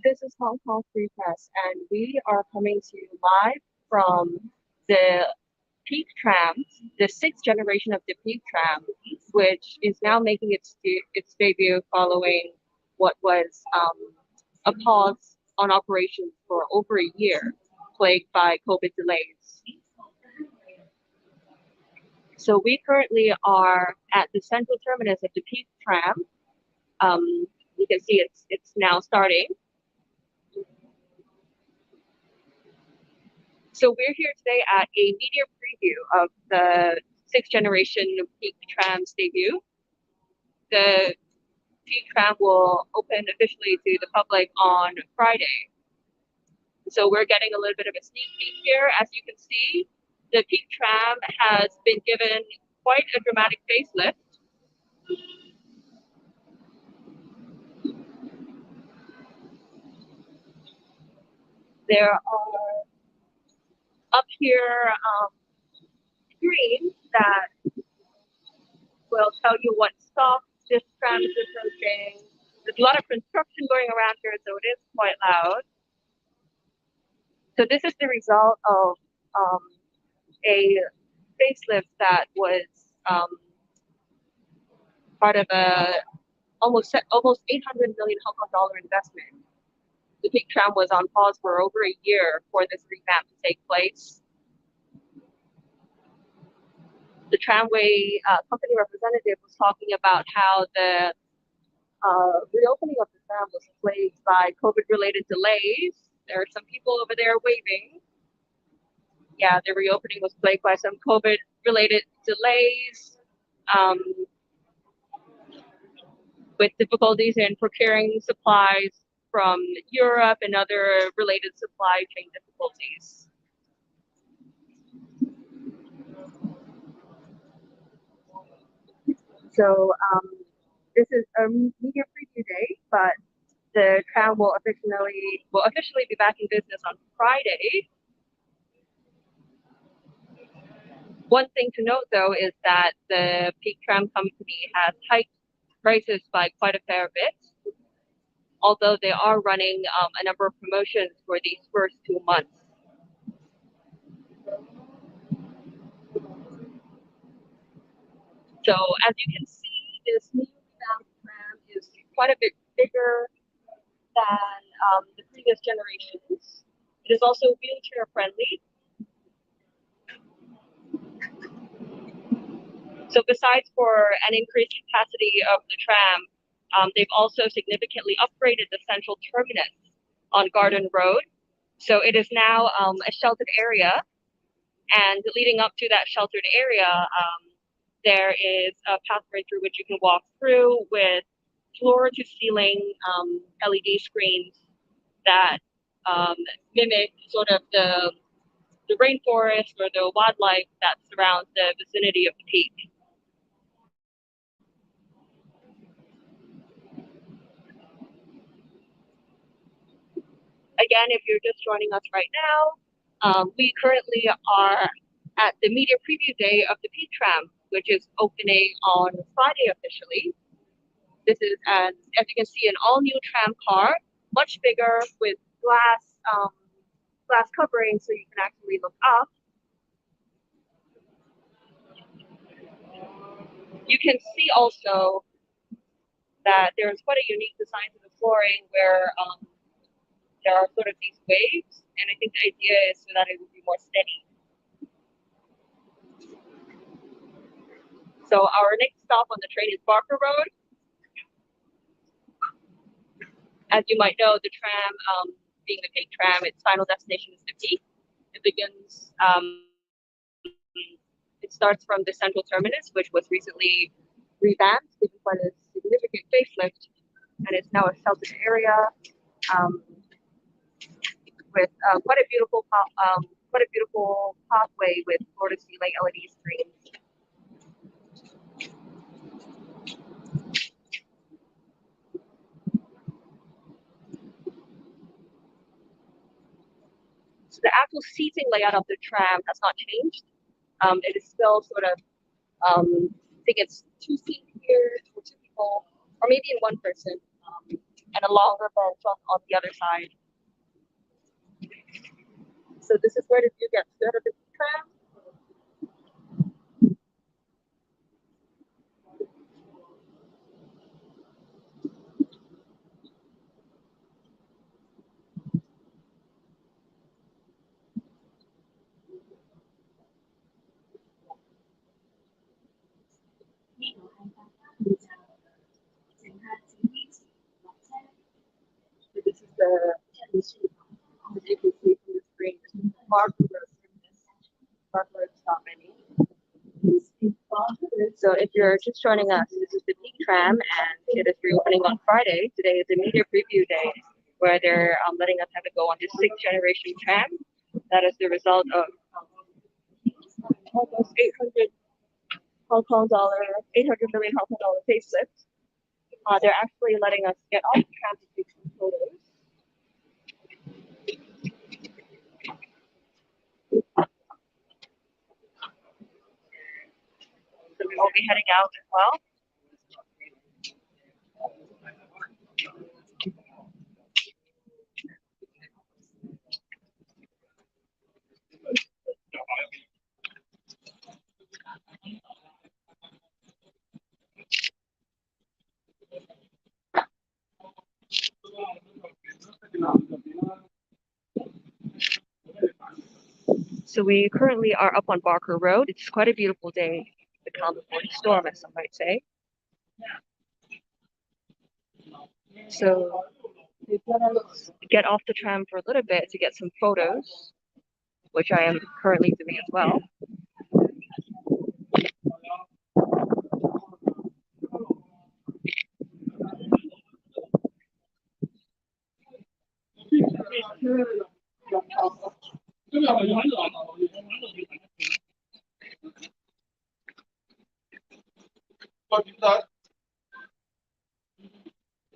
This is Hong Kong Free Press, and we are coming to you live from the Peak Tram, the sixth generation of the Peak Tram, which is now making its debut following what was a pause on operations for over a year, plagued by COVID delays. So we currently are at the central terminus of the Peak Tram. You can see it's now starting. So we're here today at a media preview of the sixth generation Peak Tram's debut. The Peak Tram will open officially to the public on Friday. So we're getting a little bit of a sneak peek here. As you can see, the Peak Tram has been given quite a dramatic facelift. There are up here screens that will tell you what stop this tram is approaching. There's a lot of construction going around here, so it is quite loud. So this is the result of a facelift that was part of a almost 800 million Hong Kong dollar investment. The Peak Tram was on pause for over a year for this revamp to take place. The tramway company representative was talking about how the reopening of the tram was plagued by COVID-related delays. There are some people over there waving. Yeah, the reopening was plagued by some COVID-related delays, with difficulties in procuring supplies from Europe and other related supply chain difficulties. So this is a media preview day, but the tram will officially be back in business on Friday. One thing to note, though, is that the Peak Tram company has hiked prices by quite a fair bit, although they are running a number of promotions for these first 2 months. So as you can see, this new revamped tram is quite a bit bigger than the previous generations. It is also wheelchair friendly. So besides for an increased capacity of the tram, they've also significantly upgraded the central terminus on Garden Road. So it is now a sheltered area, and leading up to that sheltered area, there is a pathway through which you can walk through with floor-to-ceiling LED screens that mimic sort of the rainforest or the wildlife that surrounds the vicinity of the peak. Again, if you're just joining us right now, we currently are at the media preview day of the Peak Tram, which is opening on Friday officially. This is, as you can see, an all-new tram car, much bigger with glass covering, so you can actually look up. You can see also that there's quite a unique design to the flooring where there are sort of these waves, and I think the idea is so that it will be more steady. So our next stop on the train is Barker Road. As you might know, the tram, being the Peak Tram, its final destination is the Peak. It begins, it starts from the central terminus, which was recently revamped, given quite a significant facelift, and it's now a sheltered area with quite a beautiful pathway with floor-to-ceiling LED screens. So the actual seating layout of the tram has not changed. It is still sort of, I think it's 2 seats here for 2 people, or maybe in one person, and a longer bench on the other side. So this is where the view gets good of the tram. So this is the, as you can see from the screen, Barker stop menu. So if you're just joining us, this is the Peak Tram, and it is reopening on Friday. Today is a media preview day, where they're letting us have a go on this sixth generation tram. That is the result of almost 800 Hong Kong dollar, 800 million Hong Kong dollar facelift. They're actually letting us get off the tram to take some photos. So we will be heading out as well. So we currently are up on Barker Road. It's quite a beautiful day, the calm before the storm, as some might say. So they've let us get off the tram for a little bit to get some photos, which I am currently doing as well.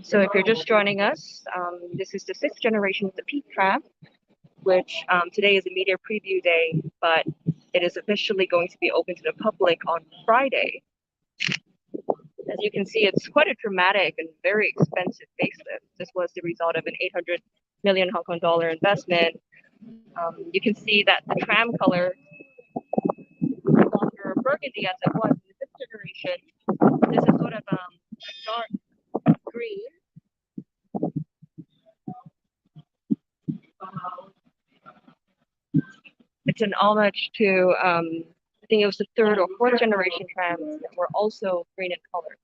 So if you're just joining us, this is the sixth generation of the Peak Tram, which today is a media preview day, but it is officially going to be open to the public on Friday. As you can see, it's quite a dramatic and very expensive facelift. This was the result of an 800 million Hong Kong dollar investment. You can see that the tram color is no longer burgundy as it was in the fifth generation. This is sort of a dark green. It's an homage to, I think it was the third or fourth generation trams that were also green in color.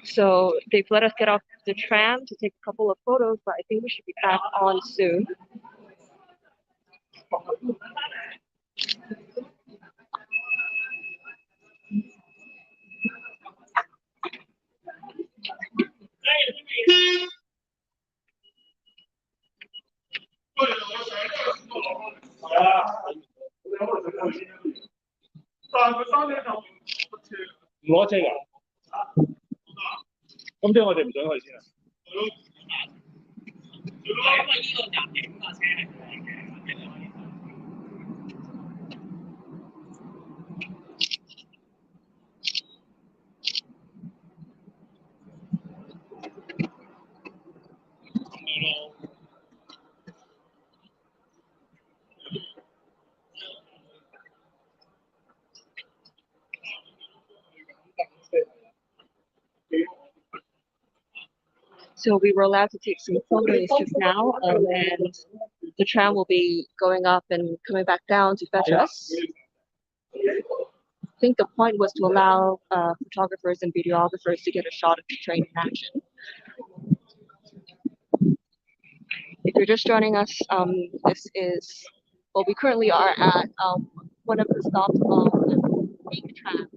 So they've let us get off the tram to take a couple of photos, but I think we should be back on soon. So we were allowed to take some photos just now, and the tram will be going up and coming back down to fetch us. I think the point was to allow photographers and videographers to get a shot of the train in action. If you're just joining us, this is, well, we currently are at one of the stops on the Peak Tram,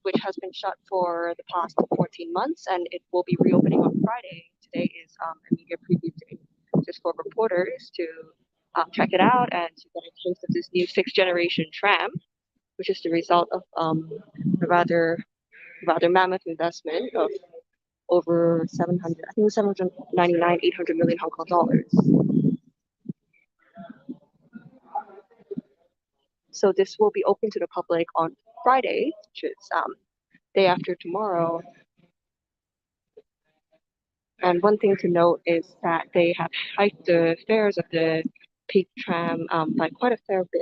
which has been shut for the past 14 months, and it will be reopening on Friday. Today is a media preview day, just for reporters to check it out and to get a taste of this new sixth generation tram, which is the result of a rather mammoth investment of over 700, I think it was 799, 800 million Hong Kong dollars. So this will be open to the public on Friday, which is day after tomorrow. And one thing to note is that they have hiked the fares of the Peak Tram by quite a fair bit.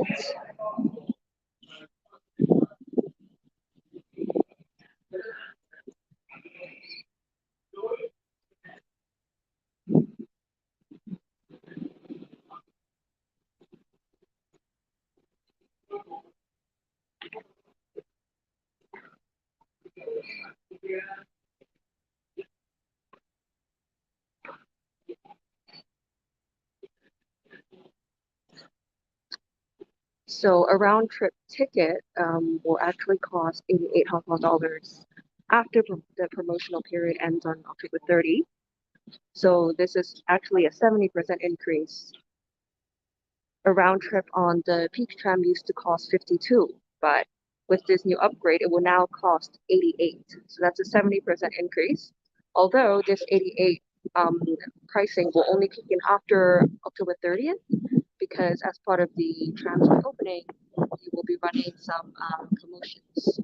So a round trip ticket will actually cost 88 Hong Kong dollars after the promotional period ends on October 30. So this is actually a 70% increase. A round trip on the Peak Tram used to cost 52, but with this new upgrade, it will now cost 88. So that's a 70% increase. Although this 88 pricing will only kick in after October 30th, because as part of the tram's reopening, we will be running some promotions.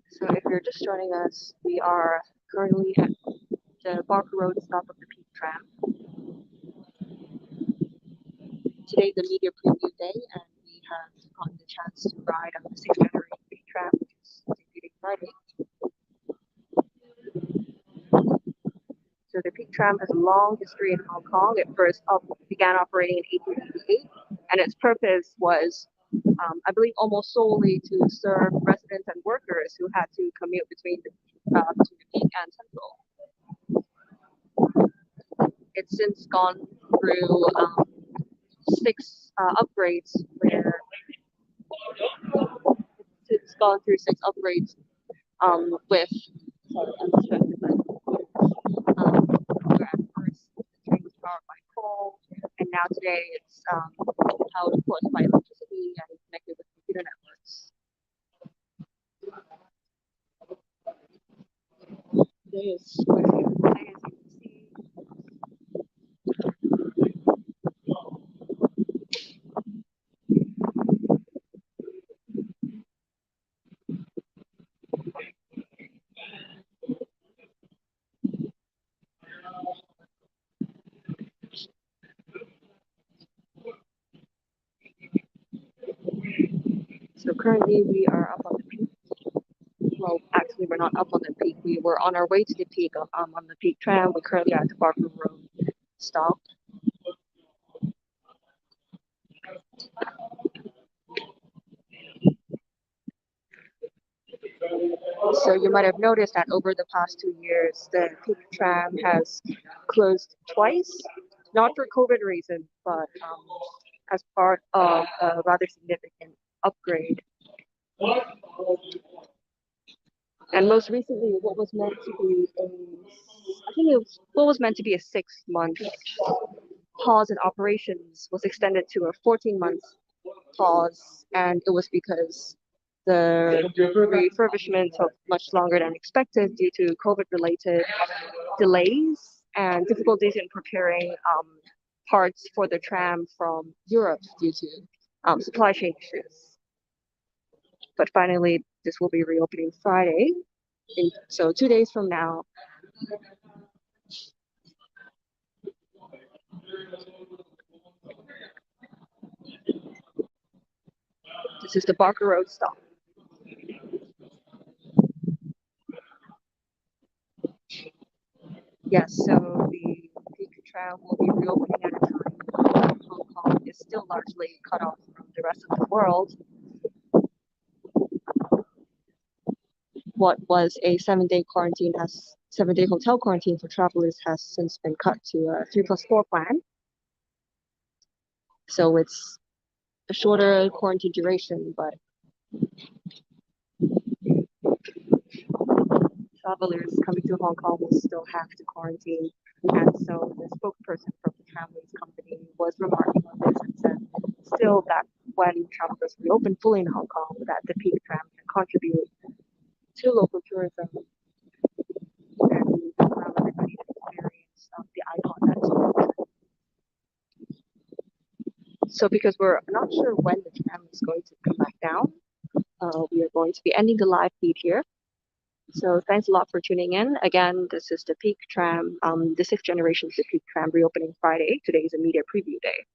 So if you're just joining us, we are currently at the Barker Road stop of the Peak Tram. Today's the media preview day, and we have gotten the chance to ride on the 6th generation Peak Tram, which is debuting Friday. So the Peak Tram has a long history in Hong Kong. It first began operating in 1888, and its purpose was, I believe, almost solely to serve residents and workers who had to commute between the Peak and Central. It's since gone through 6 upgrades where it's gone through 6 upgrades with sorry, I'm distracted by where at first the train was powered by coal, and now today it's powered, of course, by electricity and connected with computer networks. Today is quite a beautiful day, as you can see. So currently we are up on the peak. Well, actually, we're not up on the peak. We were on our way to the peak on the Peak Tram. We currently are at the Barker Road stop. So you might have noticed that over the past 2 years, the Peak Tram has closed twice, not for COVID reasons, but as part of a rather significant upgrade. And most recently, what was meant to be I think it was what was meant to be a 6-month pause in operations was extended to a 14-month pause, and it was because the refurbishment took much longer than expected due to COVID-related delays and difficulties in procuring parts for the tram from Europe due to supply chain issues. But finally, this will be reopening Friday. So 2 days from now. This is the Barker Road stop. Yes, so the Peak Tram will be reopening at a time when Hong Kong is still largely cut off from the rest of the world. What was a 7-day quarantine 7-day hotel quarantine for travelers has since been cut to a 3+4 plan. So it's a shorter quarantine duration, but travelers coming to Hong Kong will still have to quarantine. And so the spokesperson from the tramways company was remarking on this and said still that when travelers reopen fully in Hong Kong, that the Peak Tram can contribute to local tourism. So because we're not sure when the tram is going to come back down, we are going to be ending the live feed here. So thanks a lot for tuning in. Again, this is the Peak Tram, the 6th generation of the Peak Tram reopening Friday. Today is a media preview day.